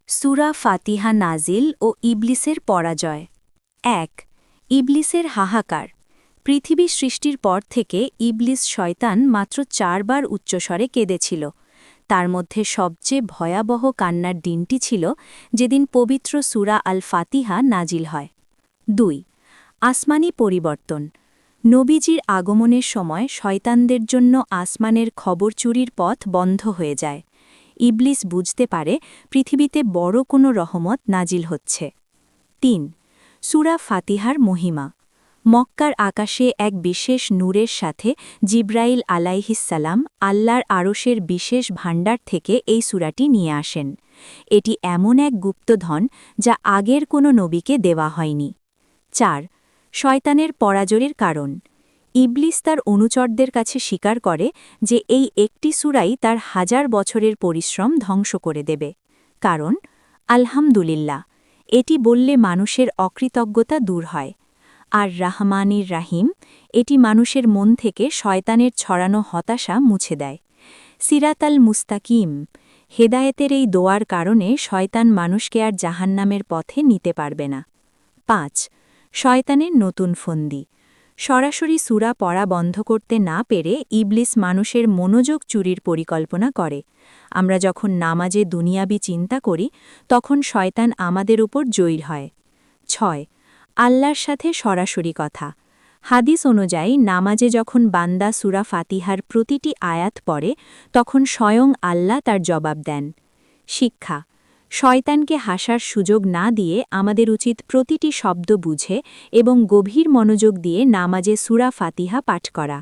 সূরা ফাতিহা নাজিল ও ইবলিসের পরাজয়। ১ ইবলিসের হাহাকার। পৃথিবী সৃষ্টির পর থেকে ইবলিস শয়তান মাত্র ৪ বার উচ্চস্বরে কেঁদেছিল। তার মধ্যে সবচেয়ে ভয়াবহ কান্নার দিনটি ছিল যেদিন পবিত্র সূরা আল ফাতিহা নাজিল হয়। ২ আসমানি পরিবর্তন। নবীজির আগমনের সময় শয়তানদের জন্য আসমানের খবর চুরির পথ বন্ধ হয়ে যায়। ইবলিস বুঝতে পারে পৃথিবীতে বড় কোনো রহমত নাজিল হচ্ছে। ৩ সূরা ফাতিহার মহিমা। মক্কার আকাশে এক বিশেষ নূরের সাথে জিব্রাইল আলাইহিসসালাম আল্লাহর আরশের বিশেষ ভাণ্ডার থেকে এই সূরাটি নিয়ে আসেন। এটি এমন এক গুপ্তধন যা আগের কোনো নবীকে দেওয়া হয়নি। ৪ শয়তানের পরাজয়ের কারণ। ইবলিস তার অনুচরদের কাছে স্বীকার করে যে এই একটি সূরাই তার ১০০০ বছরের পরিশ্রম ধ্বংস করে দেবে। কারণ আলহামদুলিল্লাহ, এটি বললে মানুষের অকৃতজ্ঞতা দূর হয়। আর রাহমানির রাহিম, এটি মানুষের মন থেকে শয়তানের ছড়ানো হতাশা মুছে দেয়। সিরাত আল মুস্তাকিম, হেদায়েতের এই দোয়ার কারণে শয়তান মানুষকে আর জাহান্নামের পথে নিতে পারবে না। ৫ শয়তানের নতুন ফন্দি। সরাসরি সূরা পড়া বন্ধ করতে না পেরে ইবলিস মানুষের মনোযোগ চুরির পরিকল্পনা করে। আমরা যখন নামাজে দুনিয়াবি চিন্তা করি তখন শয়তান আমাদের উপর জয়ী হয়। ৬ আল্লাহর সাথে সরাসরি কথা। হাদিস অনুযায়ী নামাজে যখন বান্দা সূরা ফাতিহার প্রতিটি আয়াত পড়ে তখন স্বয়ং আল্লাহ তার জবাব দেন। শিক্ষা শয়তানকে হাসার সুযোগ না দিয়ে আমাদের উচিত প্রতিটি শব্দ বুঝে এবং গভীর মনোযোগ দিয়ে নামাজে সূরা ফাতিহা পাঠ করা।